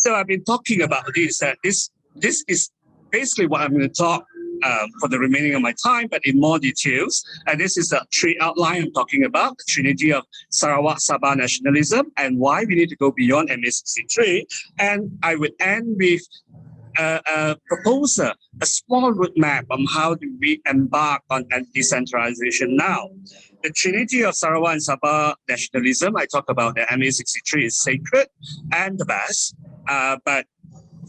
So I've been talking about this, that this is basically what I'm going to talk for the remaining of my time, but in more details. And this is the three outline I'm talking about, the trinity of Sarawak Sabah nationalism and why we need to go beyond MA63. And I would end with a proposal, a small roadmap on how do we embark on decentralization now. The trinity of Sarawak and Sabah nationalism, I talk about the MA63 is sacred and the best, but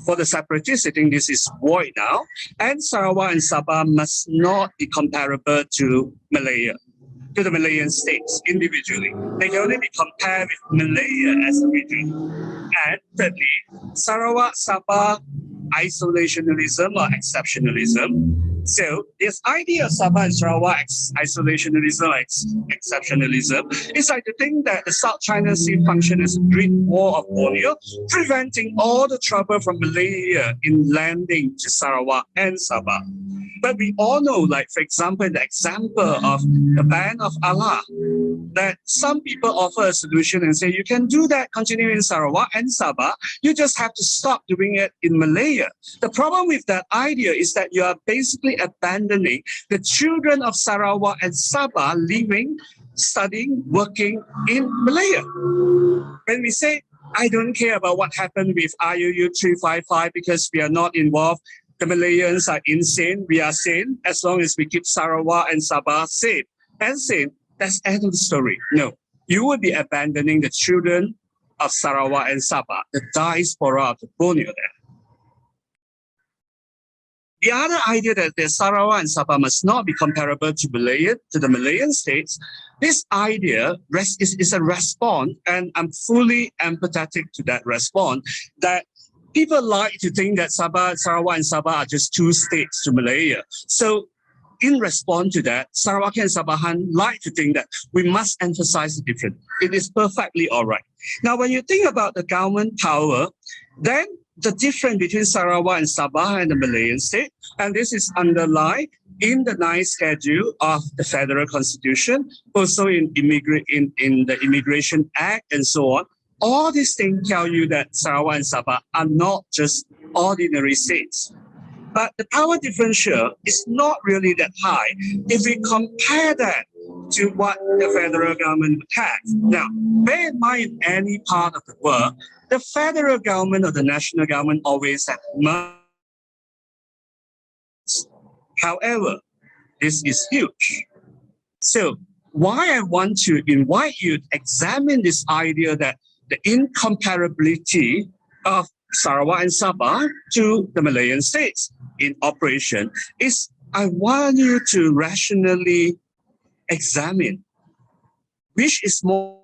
for the separatists, I think this is void now. And Sarawak and Sabah must not be comparable to Malaya, to the Malayan states individually. They can only be compared with Malaya as a region. And thirdly, Sarawak, Sabah, isolationism or exceptionalism. So this idea of Sabah and Sarawak isolationism or exceptionalism is like the thing that the South China Sea function as a Great Wall of Borneo, preventing all the trouble from Malaya in landing to Sarawak and Sabah. But we all know, like for example, the example of the ban of Allah, that some people offer a solution and say you can do that continue in Sarawak and Sabah, you just have to stop doing it in Malaya. The problem with that idea is that you are basically abandoning the children of Sarawak and Sabah living, studying, working in Malaya. When we say, I don't care about what happened with IUU 355 because we are not involved, the Malayans are insane, we are sane, as long as we keep Sarawak and Sabah safe and sane, that's the end of the story. No, you would be abandoning the children of Sarawak and Sabah, the diaspora of the Borneo there. The other idea that the Sarawak and Sabah must not be comparable to the Malayan states, this idea is a response, and I'm fully empathetic to that response, that people like to think that Sarawak and Sabah are just two states to Malaya. So in response to that, Sarawak and Sabahan like to think that we must emphasize the difference. It is perfectly all right. Now, when you think about the government power, then the difference between Sarawak and Sabah and the Malayan state, and this is underlined in the 9th schedule of the Federal Constitution, also in the Immigration Act and so on. All these things tell you that Sarawak and Sabah are not just ordinary states. But the power differential is not really that high if we compare that to what the federal government has. Now, bear in mind, in any part of the world, the federal government or the national government always have money. However, this is huge. So why I want to invite you to examine this idea that the incomparability of Sarawak and Sabah to the Malayan states in operation is I want you to rationally examine which is more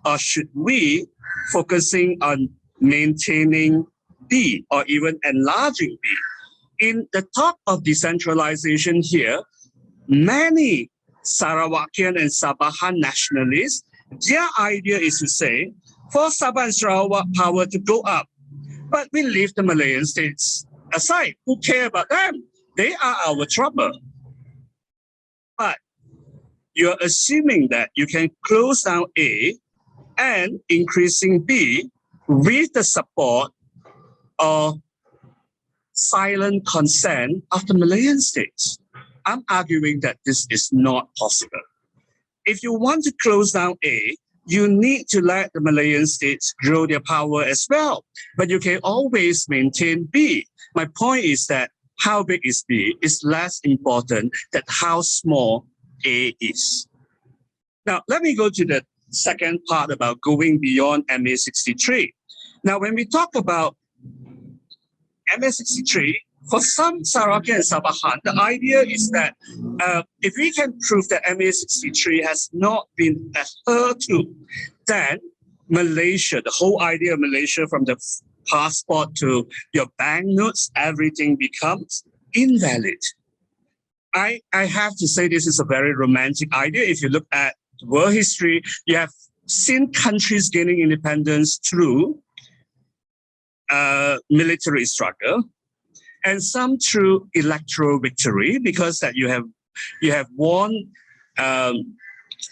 or should we focusing on maintaining B or even enlarging B. In the talk of decentralization here, many Sarawakian and Sabahan nationalists, their idea is to say, for Sabah and Sarawak power to go up, but we leave the Malayan states aside. Who care about them? They are our trouble. But you're assuming that you can close down A and increasing B with the support or silent consent of the Malayan states. I'm arguing that this is not possible. If you want to close down A, you need to let the Malayan states grow their power as well. But you can always maintain B. My point is that how big is B is less important than how small A is. Now, let me go to the second part about going beyond MA63. Now, when we talk about MA63, for some Sarawakian and Sabahan, the idea is that if we can prove that MA63 has not been adhered to, then Malaysia, the whole idea of Malaysia from the passport to your banknotes, everything becomes invalid. I have to say this is a very romantic idea. If you look at world history, you have seen countries gaining independence through military struggle, and some through electoral victory, because that you have won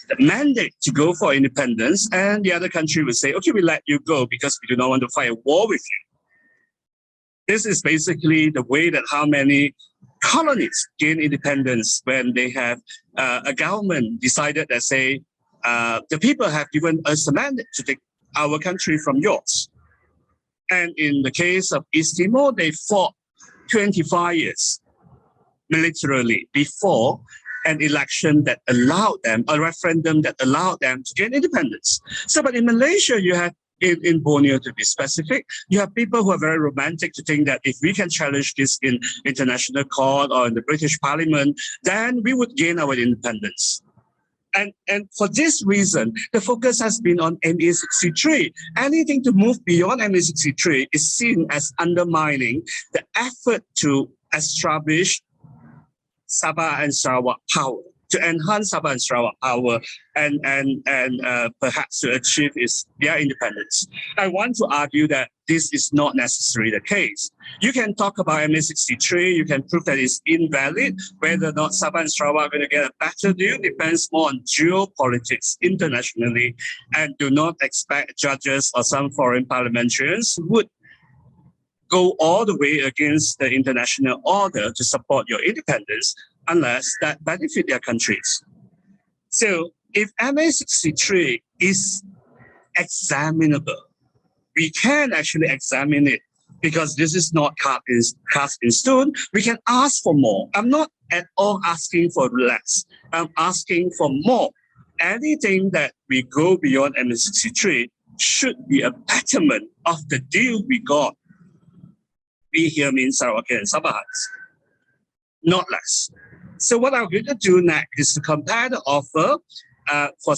the mandate to go for independence, and the other country would say, okay, we let you go because we do not want to fight a war with you. This is basically the way that how many colonies gain independence when they have a government decided that say, the people have given us a mandate to take our country from yours. And in the case of East Timor, they fought 25 years militarily before an election that allowed them, a referendum that allowed them to gain independence. So, but in Malaysia, you have, in Borneo to be specific, you have people who are very romantic to think that if we can challenge this in international court or in the British Parliament, then we would gain our independence. And for this reason, the focus has been on MA63. Anything to move beyond MA63 is seen as undermining the effort to establish Sabah and Sarawak power, to enhance Sabah and Sarawak power, and perhaps to achieve their independence. I want to argue that this is not necessarily the case. You can talk about MA63, you can prove that it's invalid. Whether or not Sabah and Sarawak are going to get a better deal depends more on geopolitics internationally, and do not expect judges or some foreign parliamentarians who would go all the way against the international order to support your independence unless that benefit their countries. So if MA63 is examinable, we can actually examine it because this is not cast in stone. We can ask for more. I'm not at all asking for less. I'm asking for more. Anything that we go beyond MA63 should be a betterment of the deal we got. We here means Sarawak and Sabahans, not less. So what I'm going to do next is to compare the offer for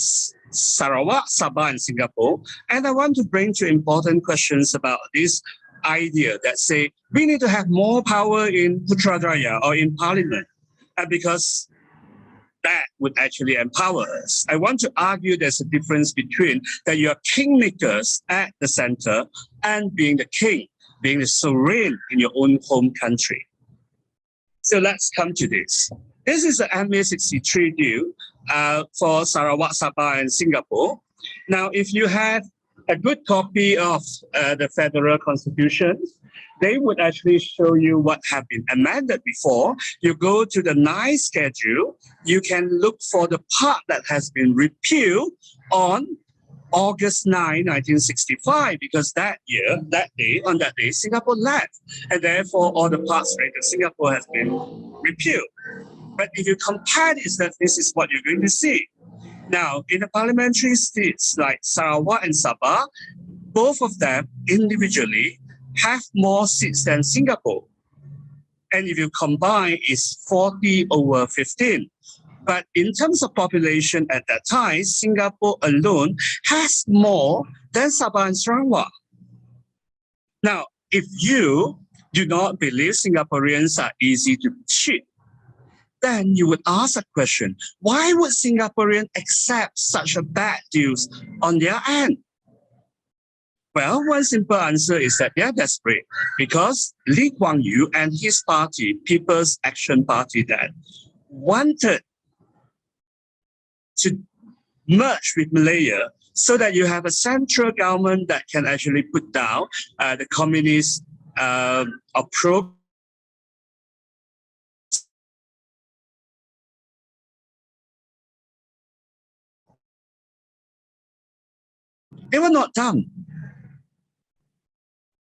Sarawak, Sabah, and Singapore. And I want to bring to important questions about this idea that say we need to have more power in Putrajaya or in Parliament, because that would actually empower us. I want to argue there's a difference between that you are kingmakers at the center and being the king, being the sovereign in your own home country. So let's come to this. This is the MA63 deal for Sarawak, Sabah, and Singapore. Now, if you have a good copy of the federal constitution, they would actually show you what have been amended before. You go to the 9 schedule, you can look for the part that has been repealed on August 9, 1965, because on that day, Singapore left. And therefore, all the parts related to Singapore has been repealed. But if you compare this is what you're going to see. Now, in the parliamentary states like Sarawak and Sabah, both of them individually have more seats than Singapore. And if you combine, it's 40 over 15. But in terms of population at that time, Singapore alone has more than Sabah and Sarawak. Now, if you do not believe Singaporeans are easy to cheat, then you would ask a question, why would Singaporeans accept such a bad deal on their end? Well, one simple answer is that they're desperate because Lee Kuan Yew and his party, People's Action Party, that wanted to merge with Malaya so that you have a central government that can actually put down the communist approach. They were not done.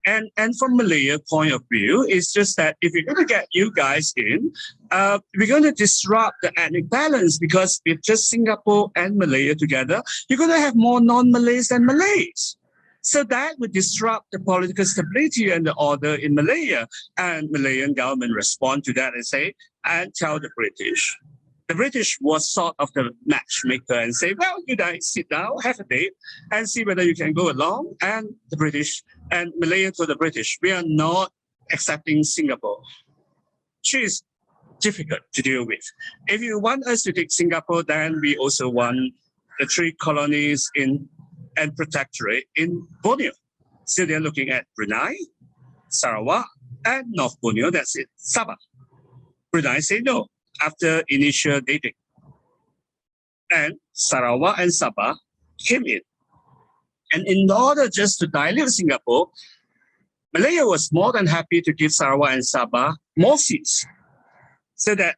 And from Malaya point of view, it's just that if we're going to get you guys in, we're going to disrupt the ethnic balance, because with just Singapore and Malaya together, you're going to have more non-Malays than Malays. So that would disrupt the political stability and the order in Malaya. And Malayan government respond to that and say, and tell the British. The British was sort of the matchmaker and say, well, you guys sit down, have a date, and see whether you can go along. And the British and Malaya to the British, we are not accepting Singapore. She is difficult to deal with. If you want us to take Singapore, then we also want the 3 colonies and protectorate in Borneo. So they're looking at Brunei, Sarawak, and North Borneo. That's it, Sabah. Brunei say no after initial dating. and Sarawak and Sabah came in. And in order just to dilute Singapore, Malaya was more than happy to give Sarawak and Sabah more seats. So that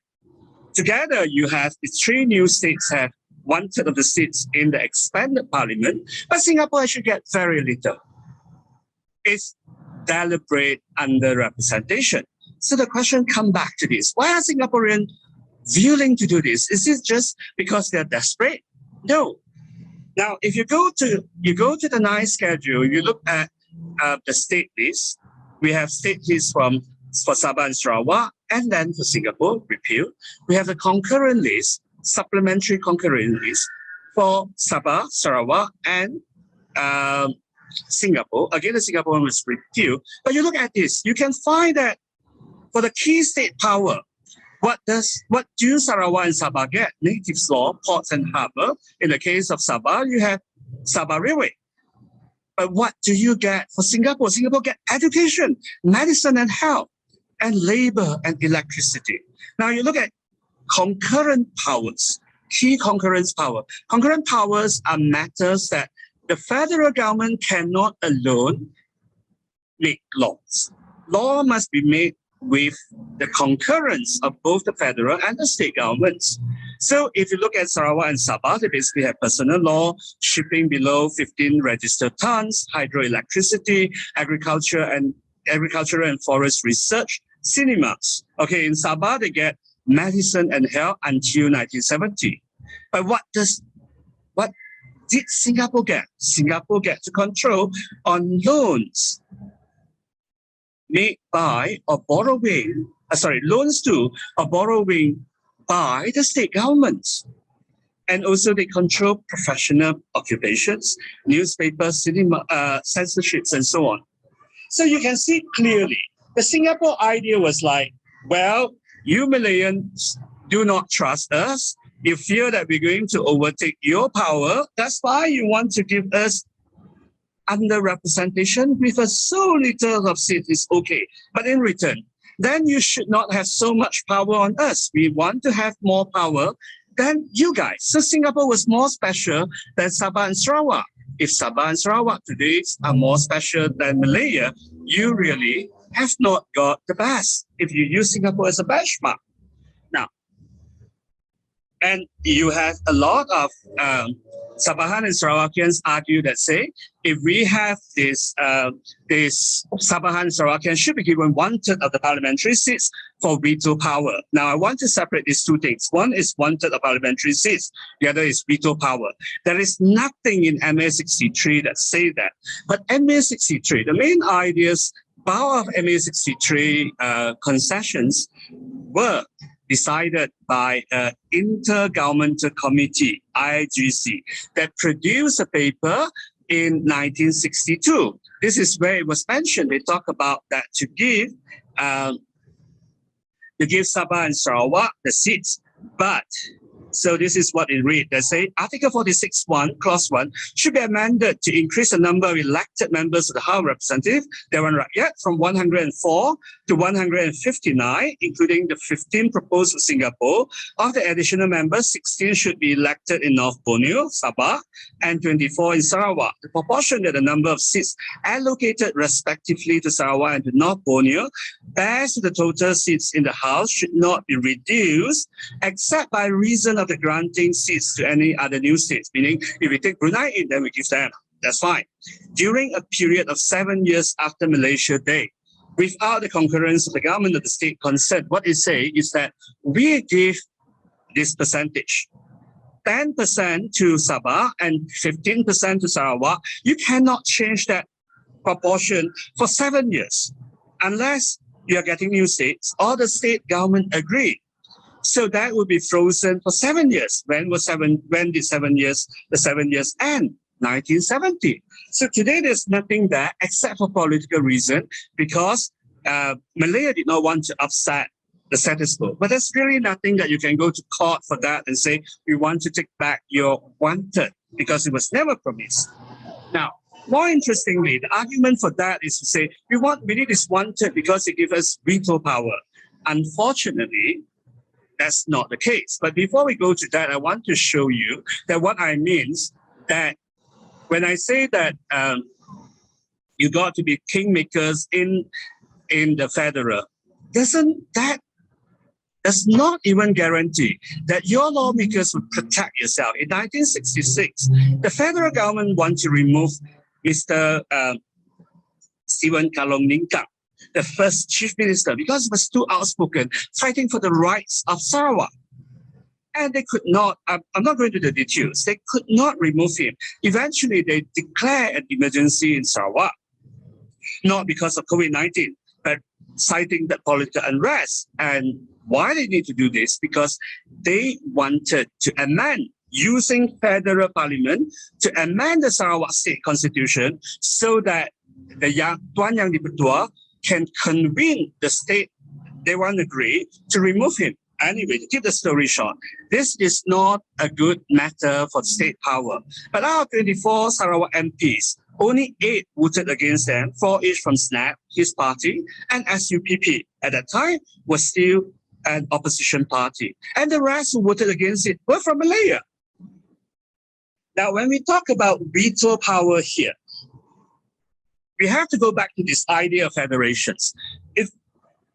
together you have the three new states have 1/3 of the seats in the expanded parliament, but Singapore actually get very little. It's deliberate underrepresentation. So the question comes back to this. Why are Singaporeans willing to do this? Is it just because they're desperate? No. Now, if you go to the nice schedule, you look at the state list. We have state lists for Sabah and Sarawak, and then for Singapore, repeal. We have the concurrent list, supplementary concurrent list for Sabah, Sarawak, and Singapore. Again, the Singapore one was repealed. But you look at this, you can find that for the key state power, what do Sarawak and Sabah get? Native law, ports and harbour. In the case of Sabah, you have Sabah Railway. But what do you get for Singapore? Singapore get education, medicine and health, and labor and electricity. Now you look at concurrent powers, key concurrent power. Concurrent powers are matters that the federal government cannot alone make laws. Law must be made with the concurrence of both the federal and the state governments. So if you look at Sarawak and Sabah, they basically have personal law, shipping below 15 registered tons, hydroelectricity, agricultural and forest research, cinemas. Okay, in Sabah, they get medicine and health until 1970. But what did Singapore get? Singapore get to control on loans made by or borrowing, loans to or borrowing by the state governments. And also they control professional occupations, newspapers, cinema, censorships, and so on. So you can see clearly, the Singapore idea was like, well, you Malayans do not trust us. You fear that we're going to overtake your power. That's why you want to give us underrepresentation with a so little of seats is okay. But in return, then you should not have so much power on us. We want to have more power than you guys. So Singapore was more special than Sabah and Sarawak. If Sabah and Sarawak today are more special than Malaya, you really have not got the best if you use Singapore as a benchmark. Now, and you have a lot of Sabahan and Sarawakians argue that say, if we have this Sabahan and Sarawakian should be given 1/3 of the parliamentary seats for veto power. Now, I want to separate these two things. One is 1/3 of parliamentary seats. The other is veto power. There is nothing in MA 63 that say that. But MA 63, the main ideas, power of MA 63 concessions were decided by an intergovernmental committee, IGC, that produced a paper in 1962. This is where it was mentioned. They talk about that to give Sabah and Sarawak the seats. But, so this is what it reads. They say, Article 46(1), Clause 1, should be amended to increase the number of elected members of the House of Representatives, Dewan Rakyat, from 104 to 159, including the 15 proposed for Singapore. Of the additional members, 16 should be elected in North Borneo, Sabah, and 24 in Sarawak. The proportion that the number of seats allocated respectively to Sarawak and to North Borneo bears to the total seats in the House should not be reduced, except by reason of the granting seats to any other new states. Meaning, if we take Brunei in, then we give them. That's fine. During a period of 7 years after Malaysia Day, without the concurrence of the government of the state concerned, what it says is that we give this percentage, 10% to Sabah and 15% to Sarawak. You cannot change that proportion for 7 years unless you are getting new states or the state government agree. So that would be frozen for 7 years. When did the 7 years end? 1970. So today there's nothing there except for political reason because Malaya did not want to upset the status quo. But there's really nothing that you can go to court for that and say, we want to take back your 1/3 because it was never promised. Now, more interestingly, the argument for that is to say, we need this 1/3 because it gives us veto power. Unfortunately, that's not the case. But before we go to that, I want to show you that what I mean is that when I say that you got to be kingmakers in the federal, that does not even guarantee that your lawmakers would protect yourself. In 1966, the federal government wanted to remove Mr. Stephen Kalong Ningkang, the first chief minister, because he was too outspoken, fighting for the rights of Sarawak. And they could not, I'm not going to the details, they could not remove him. Eventually, they declared an emergency in Sarawak, not because of COVID-19, but citing the political unrest. And why they need to do this? Because they wanted to amend, using federal parliament, to amend the Sarawak state constitution so that the Tuan Yang Dipertua can convene the state. They want to agree to remove him. Anyway, to keep the story short, this is not a good matter for state power. But out of 24 Sarawak MPs, only 8 voted against them, 4 each from SNAP, his party, and SUPP at that time was still an opposition party. And the rest who voted against it were from Malaya. Now, when we talk about veto power here, we have to go back to this idea of federations. If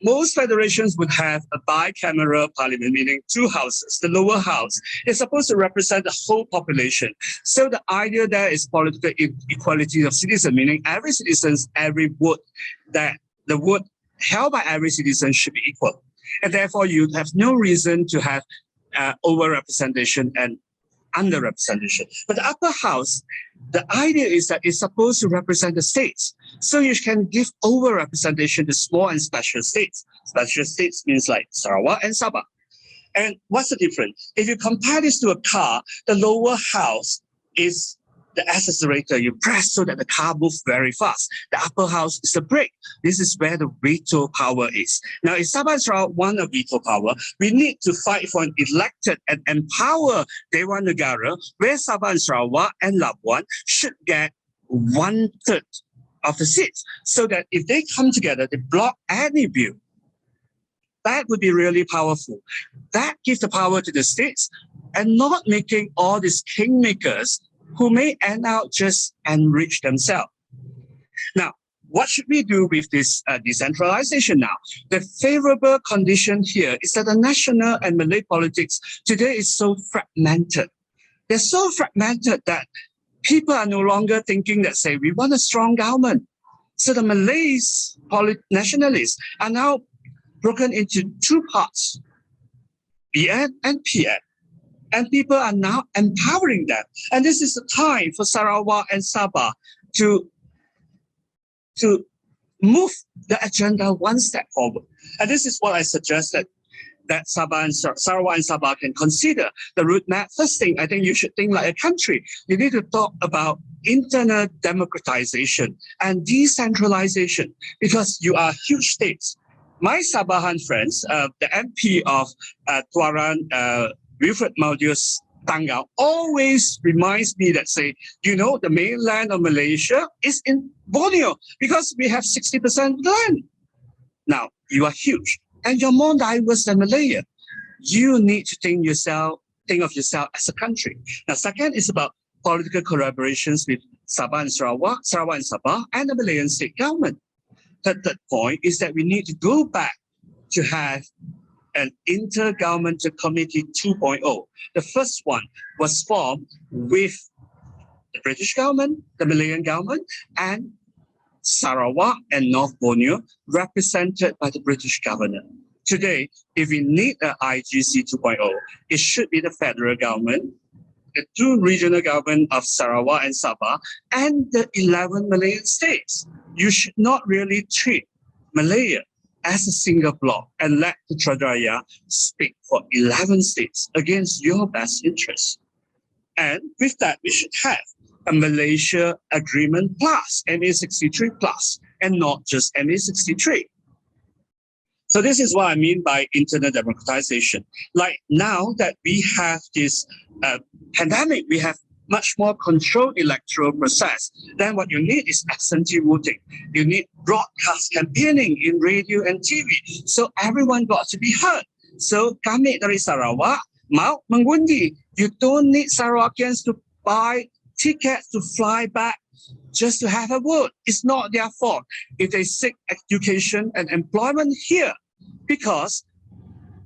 most federations would have a bicameral parliament, meaning 2 houses. The lower house is supposed to represent the whole population. So the idea there is political equality of citizens, meaning every citizen, every vote, that the vote held by every citizen should be equal. And therefore, you have no reason to have overrepresentation and underrepresentation. But the upper house, the idea is that it's supposed to represent the states. So you can give overrepresentation to small and special states. Special states means like Sarawak and Sabah. And what's the difference? If you compare this to a car, the lower house is the accelerator. You press so that the car moves very fast. The upper house is the brake. This is where the veto power is. Now, if Sabah and Sarawak want a veto power, we need to fight for an elected and empower Dewan Negara, where Sabah and Sarawak and Labuan should get 1/3 of the seats, so that if they come together, they block any bill. That would be really powerful. That gives the power to the states and not making all these kingmakers who may end out just enrich themselves. Now, what should we do with this decentralization now? The favorable condition here is that the national and Malay politics today is so fragmented. They're so fragmented that people are no longer thinking that, say, we want a strong government. So the Malays, nationalists, are now broken into 2 parts, BN and PN. And people are now empowering them. And this is the time for Sarawak and Sabah to move the agenda one step forward. And this is what I suggested that Sarawak and Sabah can consider the roadmap. First thing, I think you should think like a country. You need to talk about internal democratization and decentralization, because you are huge states. My Sabahan friends, the MP of Tuaran, Wilfred Maldius Tangau, always reminds me that, say, you know, the mainland of Malaysia is in Borneo because we have 60% of the land. Now, you are huge and you're more diverse than Malaya. You need to think of yourself as a country. Now, second is about political collaborations with Sabah and Sarawak, Sarawak and Sabah, and the Malayan state government. The third point is that we need to go back to have an intergovernmental committee 2.0. The first one was formed with the British government, the Malayan government, and Sarawak and North Borneo, represented by the British government. Today, if we need an IGC 2.0, it should be the federal government, the 2 regional governments of Sarawak and Sabah, and the 11 Malayan states. You should not really treat Malaya as a single bloc and let the Putrajaya speak for 11 states against your best interests. And with that, we should have a Malaysia Agreement plus, MA63 plus, and not just MA63. So this is what I mean by internal democratization. Like now that we have this pandemic, we have much more controlled electoral process. Then what you need is absentee voting. You need broadcast campaigning in radio and TV. So everyone got to be heard. So kami dari Sarawak mau mengundi. You don't need Sarawakians to buy tickets to fly back just to have a vote. It's not their fault if they seek education and employment here, because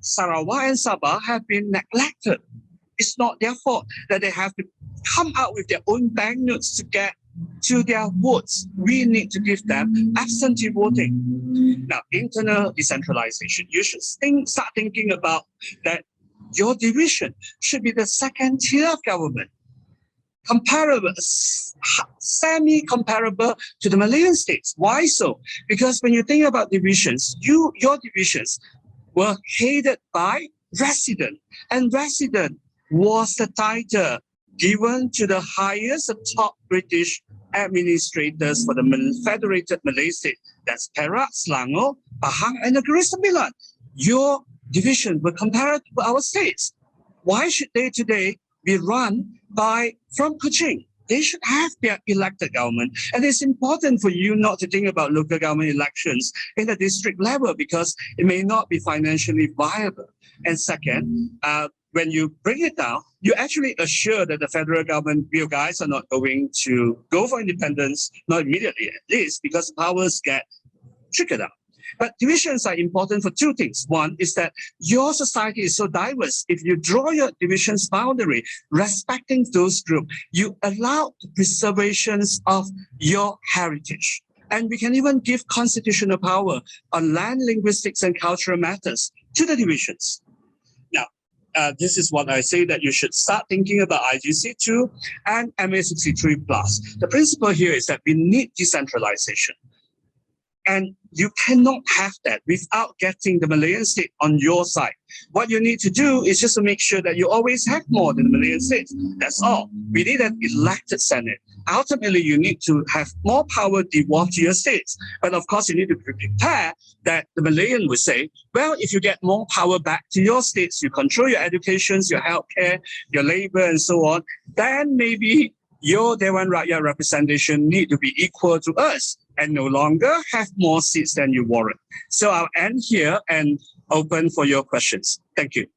Sarawak and Sabah have been neglected. It's not their fault that they have to come out with their own banknotes to get to their votes. We need to give them absentee voting. Now, internal decentralization. You should start thinking about that. Your division should be the second tier of government, comparable, semi-comparable to the Malayan states. Why so? Because when you think about divisions, your divisions were headed by resident, and resident was the title given to the highest top British administrators for the Federated Malay state. That's Perak, Selangor, Pahang, and Negeri Sembilan. Your division were compared to our states. Why should they today be run from Kuching? They should have their elected government. And it's important for you not to think about local government elections in the district level, because it may not be financially viable. And second, when you bring it down, you actually assure that the federal government, you guys are not going to go for independence, not immediately at least, because powers get trickled out. But divisions are important for two things. One is that your society is so diverse. If you draw your divisions boundary, respecting those groups, you allow the preservations of your heritage. And we can even give constitutional power on land, linguistics, and cultural matters to the divisions. Now, this is what I say, that you should start thinking about IGC2 and MA63+. The principle here is that we need decentralization. And you cannot have that without getting the Malayan state on your side. What you need to do is just to make sure that you always have more than the Malayan states. That's all. We need an elected Senate. Ultimately, you need to have more power devolved to your states. But of course, you need to prepare that the Malayan will say, well, if you get more power back to your states, you control your educations, your healthcare, your labor, and so on, then maybe your Dewan Rakyat representation need to be equal to us and no longer have more seats than you warrant. So I'll end here and open for your questions. Thank you.